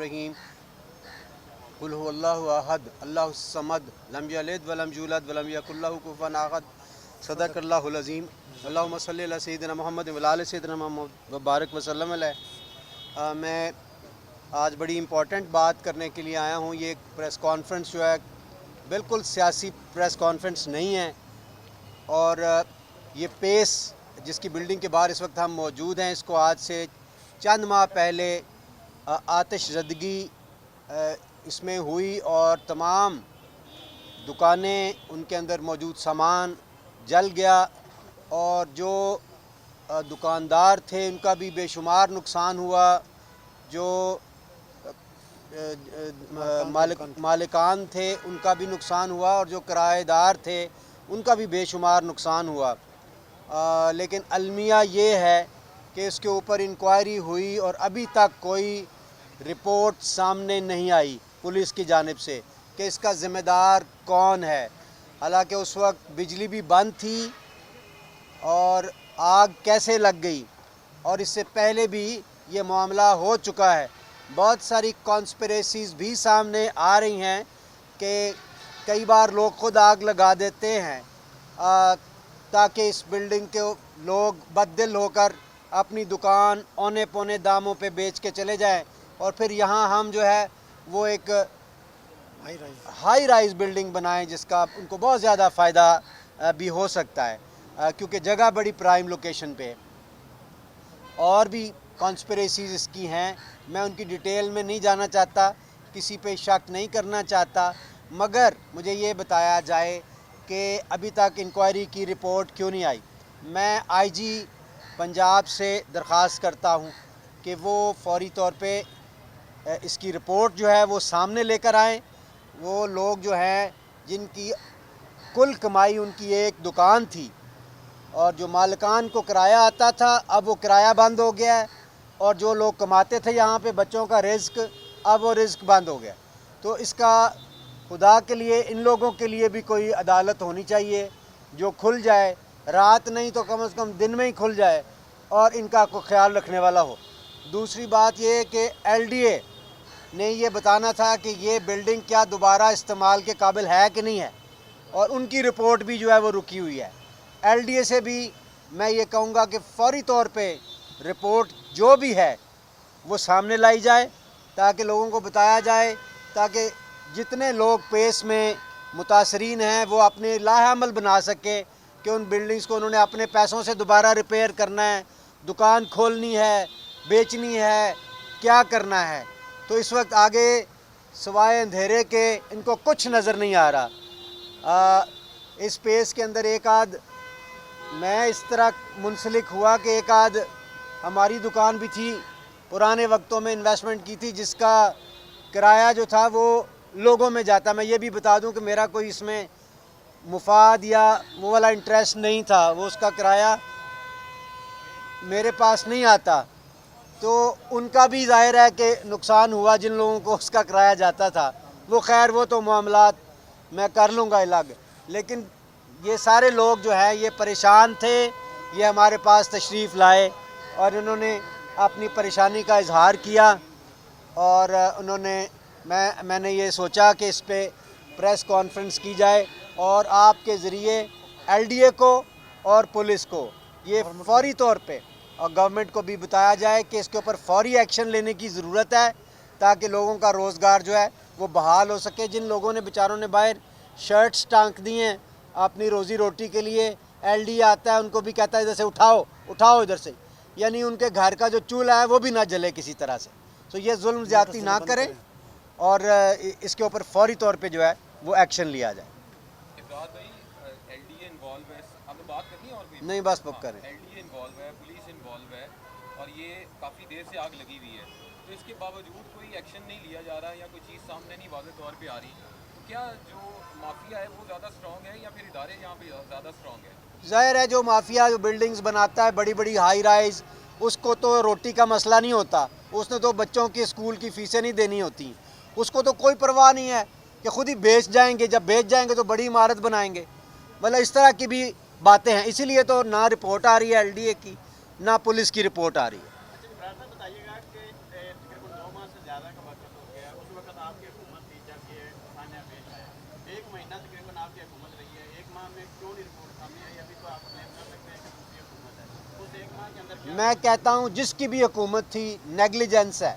रहीम कुल हुवल्लाहु अहद अल्लाहुस समद लम यलिद वलम यूलद वलम यकुल लहू कुफुवन अहद सदक़ल्लाहुल अज़ीम अल्लाहुम्मा सल्लि अला सय्यिदिना मुहम्मद व अला आलि सय्यिदिना मुहम्मद व बारिक वसल्लम अलैहि। मैं आज बड़ी इम्पॉर्टेंट बात करने के लिए आया हूँ। ये एक प्रेस कॉन्फ्रेंस जो है बिल्कुल सियासी प्रेस कॉन्फ्रेंस नहीं है, और ये पेस जिसकी बिल्डिंग के बाहर इस वक्त हम मौजूद हैं, इसको आज से चंद माह पहले आतिशज़दगी इसमें हुई और तमाम दुकानें, उनके अंदर मौजूद सामान जल गया, और जो दुकानदार थे उनका भी बेशुमार नुकसान हुआ, जो मालिकान थे उनका भी नुकसान हुआ, और जो किराएदार थे उनका भी बेशुमार नुकसान हुआ। लेकिन अलमिया ये है कि इसके ऊपर इंक्वायरी हुई और अभी तक कोई रिपोर्ट सामने नहीं आई पुलिस की जानिब से कि इसका ज़िम्मेदार कौन है। हालांकि उस वक्त बिजली भी बंद थी और आग कैसे लग गई, और इससे पहले भी ये मामला हो चुका है। बहुत सारी कॉन्स्पिरेसीज़ भी सामने आ रही हैं कि कई बार लोग खुद आग लगा देते हैं ताकि इस बिल्डिंग के लोग बददिल होकर अपनी दुकान औने पौने दामों पे बेच के चले जाएं, और फिर यहाँ हम जो है वो एक हाई राइज बिल्डिंग बनाएं जिसका उनको बहुत ज़्यादा फ़ायदा भी हो सकता है, क्योंकि जगह बड़ी प्राइम लोकेशन पे है। और भी कॉन्स्पिरेसीज़ इसकी हैं, मैं उनकी डिटेल में नहीं जाना चाहता, किसी पे शक नहीं करना चाहता, मगर मुझे ये बताया जाए कि अभी तक इंक्वायरी की रिपोर्ट क्यों नहीं आई। मैं आईजी पंजाब से दरख्वास्त करता हूँ कि वो फौरी तौर पे इसकी रिपोर्ट जो है वो सामने लेकर आएँ। वो लोग जो हैं जिनकी कुल कमाई उनकी एक दुकान थी, और जो मालिकान को किराया आता था अब वो किराया बंद हो गया है, और जो लोग कमाते थे यहाँ पे बच्चों का रिज़्क, अब वो रिज़्क बंद हो गया। तो इसका खुदा के लिए इन लोगों के लिए भी कोई अदालत होनी चाहिए जो खुल जाए, रात नहीं तो कम से कम दिन में ही खुल जाए, और इनका कोई ख्याल रखने वाला हो। दूसरी बात ये है कि LDA ने ये बताना था कि ये बिल्डिंग क्या दोबारा इस्तेमाल के काबिल है कि नहीं है, और उनकी रिपोर्ट भी जो है वो रुकी हुई है। LDA से भी मैं ये कहूँगा कि फौरी तौर पे रिपोर्ट जो भी है वो सामने लाई जाए, ताकि लोगों को बताया जाए, ताकि जितने लोग पेस में मुतासरीन हैं वो अपने लाहेअमल बना सके कि उन बिल्डिंग्स को उन्होंने अपने पैसों से दोबारा रिपेयर करना है, दुकान खोलनी है, बेचनी है, क्या करना है। तो इस वक्त आगे सिवाय अंधेरे के इनको कुछ नज़र नहीं आ रहा। इस पेस के अंदर एक आध मैं इस तरह मुंसलिक हुआ कि एक आध हमारी दुकान भी थी, पुराने वक्तों में इन्वेस्टमेंट की थी, जिसका किराया जो था वो लोगों में जाता। मैं ये भी बता दूं कि मेरा कोई इसमें मुफाद या वो वाला इंटरेस्ट नहीं था, वो उसका किराया मेरे पास नहीं आता, तो उनका भी ज़ाहिर है कि नुकसान हुआ जिन लोगों को उसका किराया जाता था। वो खैर वो तो मामलात मैं कर लूँगा अलग, लेकिन ये सारे लोग जो हैं ये परेशान थे, ये हमारे पास तशरीफ़ लाए और इन्होंने अपनी परेशानी का इजहार किया, और मैंने ये सोचा कि इस पे प्रेस कॉन्फ्रेंस की जाए और आपके ज़रिए LDA को और पुलिस को ये फौरी तौर पे और गवर्नमेंट को भी बताया जाए कि इसके ऊपर फौरी एक्शन लेने की ज़रूरत है, ताकि लोगों का रोज़गार जो है वो बहाल हो सके। जिन लोगों ने बेचारों ने बाहर शर्ट्स टांग दी हैं अपनी रोज़ी रोटी के लिए, LDA आता है उनको भी कहता है इधर से उठाओ इधर से, यानी उनके घर का जो चूल्हा है वो भी ना जले किसी तरह से। तो ये जुल्म ज़्यादती ना करें और इसके ऊपर फौरी तौर पे जो है वो एक्शन लिया जाए। LDA इन्वॉल्व है, आपने बात करनी है और भी? नहीं बस बुक करें। LDA इन्वॉल्व है, पुलिस इन्वॉल्व है, और ये काफ़ी देर से आग लगी हुई है, तो इसके बावजूद कोई एक्शन नहीं लिया जा रहा या कोई चीज़ सामने नहीं वाज़ेह तौर पे आ रही, तो क्या जो माफिया है वो ज़्यादा स्ट्रॉन्ग है या फिर इदारे यहाँ पे ज़्यादा स्ट्रॉन्ग है? ज़ाहिर है जो माफिया जो बिल्डिंग्स बनाता है बड़ी बड़ी हाई राइज, उसको तो रोटी का मसला नहीं होता, उसने तो बच्चों की स्कूल की फ़ीसें नहीं देनी होती, उसको तो कोई परवाह नहीं है कि खुद ही बेच जाएंगे, जब बेच जाएंगे तो बड़ी इमारत बनाएंगे। मतलब इस तरह की भी बातें हैं, इसीलिए तो ना रिपोर्ट आ रही है LDA की, ना पुलिस की रिपोर्ट आ रही है। बताइएगा कि तकरीबन 9 माह से ज़्यादा का वक्त उस वक्त आपकी हुकूमत थी जब ये खाना पेश आया, 1 महीना तकरीबन आपकी हुकूमत रही है, 1 माह में क्यों नहीं रिपोर्ट सामने आई? अभी तो आप क्लेम कर सकते हैं कि दूसरी हुकूमत है, उस 1 माह के अंदर क्या? मैं कहता हूँ जिसकी भी हुकूमत थी नेगलिजेंस है,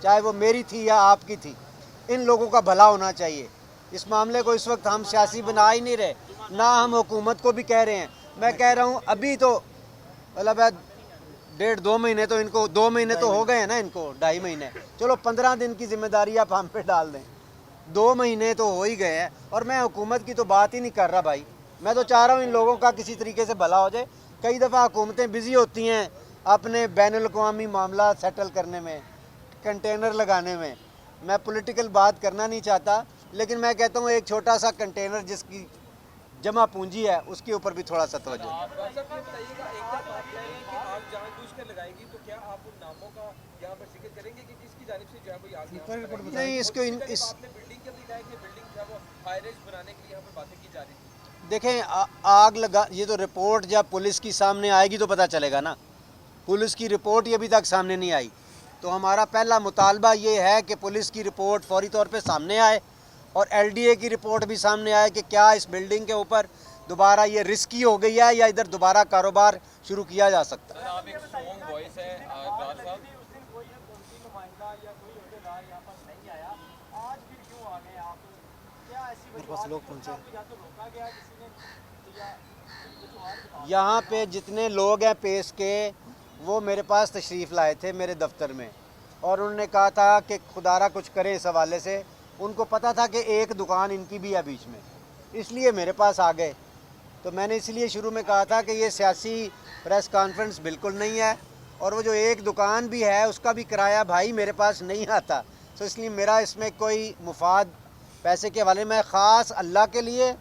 चाहे वो मेरी थी या आपकी थी। इन लोगों का भला होना चाहिए। इस मामले को इस वक्त हम सियासी बना ही नहीं रहे, ना हम हुकूमत को भी कह रहे हैं। मैं कह रहा हूँ अभी तो मतलब 1.5-2 महीने तो इनको, 2 महीने तो हो गए हैं ना इनको, 2.5 महीने, चलो 15 दिन की जिम्मेदारी आप हम पे डाल दें, 2 महीने तो हो ही गए हैं। और मैं हुकूमत की तो बात ही नहीं कर रहा भाई, मैं तो चाह रहा हूँ इन लोगों का किसी तरीके से भला हो जाए। कई दफ़ा हुकूमतें बिज़ी होती हैं अपने बैनुल-अक़वामी मामला सेटल करने में, कंटेनर लगाने में। मैं पॉलिटिकल बात करना नहीं चाहता, लेकिन मैं कहता हूँ एक छोटा सा कंटेनर जिसकी जमा पूंजी है उसके ऊपर भी थोड़ा सा तवज्जो। भाई साहब ये बताइएगा, एक बात आप कह रहे हैं कि आग जानबूझकर लगाएंगी, तो क्या आप उन नामों का यहाँ पर जिक्र करेंगे कि किसकी जानिब से जो है कोई आग यहाँ पर लगाई गई? नहीं, इसको आपने बिल्डिंग के भी कहा कि बिल्डिंग जो है वो हाई राइज बनाने के लिए यहाँ पर बातें की जा रही थी। देखें आग लगा, ये तो रिपोर्ट जब पुलिस की सामने आएगी तो पता चलेगा ना। पुलिस की रिपोर्ट ही अभी तक सामने नहीं आई, तो हमारा पहला मुतालबा ये है कि पुलिस की रिपोर्ट फौरी तौर पे सामने आए और LDA की रिपोर्ट भी सामने आए कि क्या इस बिल्डिंग के ऊपर दोबारा ये रिस्की हो गई है या इधर दोबारा कारोबार शुरू किया जा सकता है। सर आप एक स्ट्रॉन्ग वॉइस है इब्रार साहब, उस दिन कोई नुमाइंदा या कोई अहदेदार यहाँ पर नहीं आया, आज फिर क्यों आ गए आप? क्या ऐसी वजह लोग पहुंचे? या तो रोका गया किसी ने या कुछ और बताओ। यहाँ पे जितने लोग हैं पेश के, वो मेरे पास तशरीफ़ लाए थे मेरे दफ्तर में, और उन्होंने कहा था कि खुदारा कुछ करें इस हवाले से। उनको पता था कि एक दुकान इनकी भी है बीच में, इसलिए मेरे पास आ गए। तो मैंने इसलिए शुरू में कहा था कि ये सियासी प्रेस कॉन्फ्रेंस बिल्कुल नहीं है, और वो जो एक दुकान भी है उसका भी किराया भाई मेरे पास नहीं आता। तो इसलिए मेरा इसमें कोई मुफाद पैसे के हवाले में ख़ास अल्लाह के लिए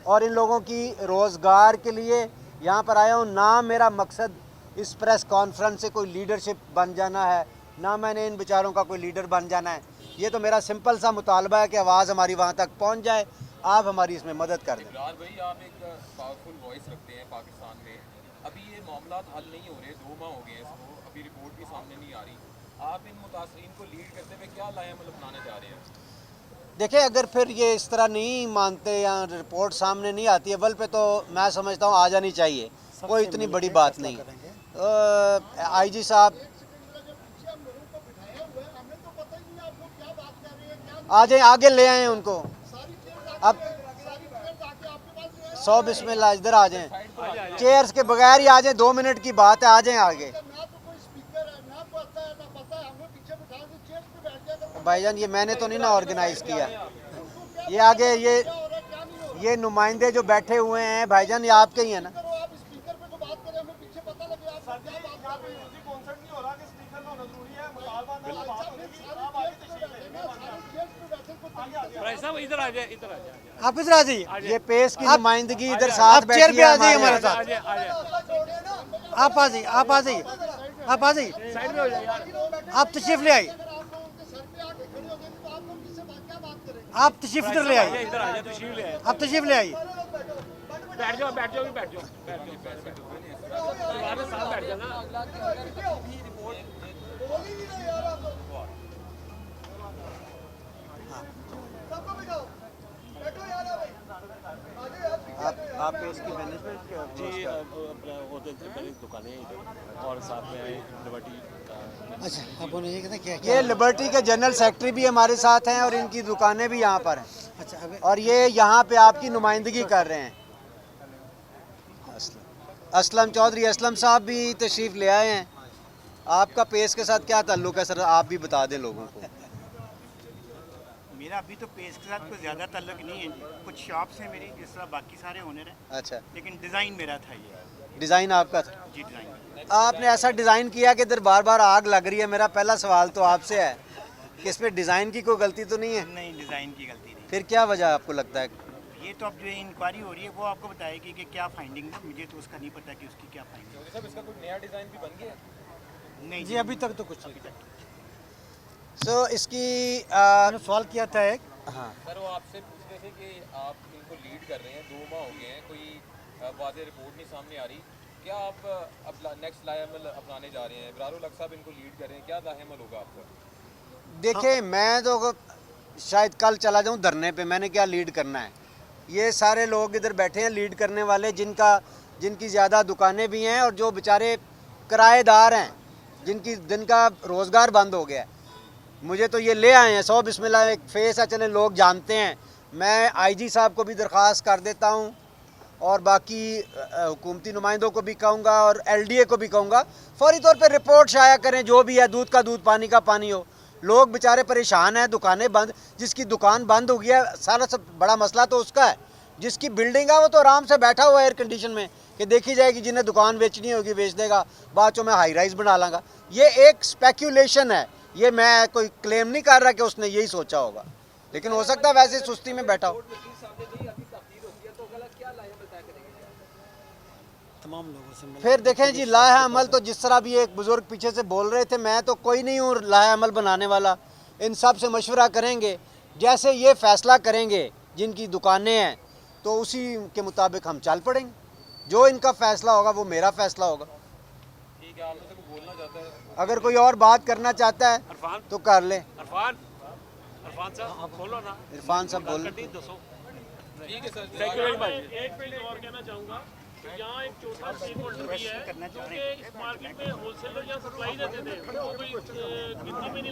और इन लोगों की रोज़गार के लिए यहाँ पर आया हूँ। ना मेरा मकसद इस प्रेस कॉन्फ्रेंस से कोई लीडरशिप बन जाना है, ना मैंने इन बेचारों का कोई लीडर बन जाना है। ये तो मेरा सिंपल सा मुतालबा है कि आवाज़ हमारी वहाँ तक पहुँच जाए, आप हमारी इसमें मदद कर दें। इब्रार भाई आप एक पावरफुल वॉइस रखते हैं पाकिस्तान में, अभी ये मामला हल नहीं हो रहे, 2 माह हो गए हैं इसको, अभी रिपोर्ट भी सामने नहीं आ रही, आप इन मुतासरीन को लीड करते हुए क्या लाएमल अपनाने जा रहे हैं? देखिए अगर फिर ये इस तरह नहीं मानते या रिपोर्ट सामने नहीं आती अव्वल पे, तो मैं समझता हूँ आ जानी चाहिए, कोई इतनी बड़ी बात नहीं। IG साहब आ जाए, आगे ले आए उनको। अब 100 बिस्मिल्लाह, इधर आ जाएं, चेयर्स के बगैर ही आ जाएं, 2 मिनट की बात है, आ जाएं आगे। भाईजान ये मैंने तो नहीं ना ऑर्गेनाइज किया, ये आगे ये नुमाइंदे जो बैठे हुए हैं भाईजान, ये आपके ही हैं ना। भाई साहब इधर आ जाए, इधर आ जाए। आप इधर आ जाइए, ये पेश की नुमाइंदगी इधर साथ आप चेयर बैठी पे है आ जाइए हमारे। हमारे साथ। आप आ जाइए, आप आ जाइए, आप आ जाइए, आप तशरीफ ले आइए, आप तशरीफ इधर ले आइए, इधर आ जाए, तशरीफ ले आए। आप तशरीफ ले आइए। बैठ जाओ, बैठ जाओ, बैठ जाओ, बैठ जाओ, साथ बैठ जाना। आप इसकी मैनेजमेंट जी अपना होटल से पहले दुकानें हैं और साथ में लिबर्टी अच्छा आप बोलिए ये कहते क्या ये लिबर्टी के जनरल सेक्रेटरी भी हमारे साथ हैं और इनकी दुकानें भी यहाँ पर हैं, अच्छा अभी और ये यहाँ पे आपकी नुमाइंदगी कर रहे हैं। असलम चौधरी, असलम साहब भी तशरीफ़ ले आए हैं। आपका पेश के साथ क्या ताल्लुक़ है सर, आप भी बता दें लोगों को। मेरा अभी तो पेज के साथ कोई ज़्यादा ताल्लुक नहीं है जी, कुछ शॉप्स हैं मेरी जिस तरह बाकी सारे ओनर हैं, अच्छा, लेकिन डिज़ाइन मेरा था ये डिज़ाइन आपका था। जी, डिज़ाइन। आपने ऐसा डिज़ाइन किया कि इधर बार बार आग लग रही है। मेरा पहला सवाल तो आपसे है कि इसमें डिज़ाइन की कोई गलती तो नहीं है? नहीं, डिज़ाइन की गलती नहीं। फिर क्या वजह आपको लगता है? ये तो अब जो इंक्वायरी हो रही है वो आपको बताएगी कि क्या फाइंडिंग है, मुझे तो उसका नहीं पता कि उसकी क्या फाइंडिंग चौधरी साहब इसका कोई नया डिज़ाइन भी बन गया है? है। नहीं जी अभी तक तो कुछ अभी तक सो इसकी मैंने सवाल किया था एक, हाँ, सर वो आपसे पूछ रहे थे कि आप इनको लीड कर रहे हैं, 2 माह हो गए हैं, कोई वाज़ेह रिपोर्ट नहीं सामने आ रही, क्या आप अब नेक्स्ट लाएमल अपनाने जा रहे हैं? इब्रारुल हक साहब इनको लीड कर रहे हैं, क्या लाएमल होगा आपका? देखिए मैं तो शायद कल चला जाऊं धरने पे, मैंने क्या लीड करना है। ये सारे लोग इधर बैठे हैं लीड करने वाले, जिनकी ज़्यादा दुकानें भी हैं और जो बेचारे किराएदार हैं, जिनका रोज़गार बंद हो गया है। मुझे तो ये ले आए हैं 100 बिस्मिल्लाह, एक फेस है, चले लोग जानते हैं। मैं आईजी साहब को भी दरख्वास्त कर देता हूँ और बाकी हुकूमती नुमाइंदों को भी कहूँगा और LDA को भी कहूँगा, फौरी तौर पे रिपोर्ट शाया करें, जो भी है, दूध का दूध पानी का पानी हो। लोग बेचारे परेशान हैं, दुकानें बंद, जिसकी दुकान बंद हो गया, सारा सब बड़ा मसला तो उसका है। जिसकी बिल्डिंग है वो तो आराम से बैठा हुआ है एयर कंडीशन में कि देखी जाएगी, जिन्हें दुकान बेचनी होगी बेच देगा, बाद में हाई राइज बना लांगा। ये एक स्पेक्यूलेशन है, ये मैं कोई क्लेम नहीं कर रहा कि उसने यही सोचा होगा, लेकिन हो सकता है वैसे सुस्ती में बैठा हो। तमाम लोगों से मिल फिर देखें जी, लाहे अमल तो जिस तरह भी एक बुज़ुर्ग पीछे से बोल रहे थे, मैं तो कोई नहीं हूँ लाहे अमल बनाने वाला। इन सब से मशवरा करेंगे, जैसे ये फ़ैसला करेंगे जिनकी दुकानें हैं तो उसी के मुताबिक हम चल पड़ेंगे। जो इनका फ़ैसला होगा वो मेरा फ़ैसला होगा। ठीक है, आप में से कोई बोलना चाहता है? अगर कोई और बात करना चाहता है तो कर ले। इरफान साहब बोलो ना, इरफान साहब बोल। ठीक है sir, thank you very much. एक मिनट और कहना चाहूँगा कि यहाँ एक छोटा स्टेक होल्डर भी है, क्योंकि इस मार्केट में होलसेलर या सप्लाई देते थे, वो कोई गिनती में नहीं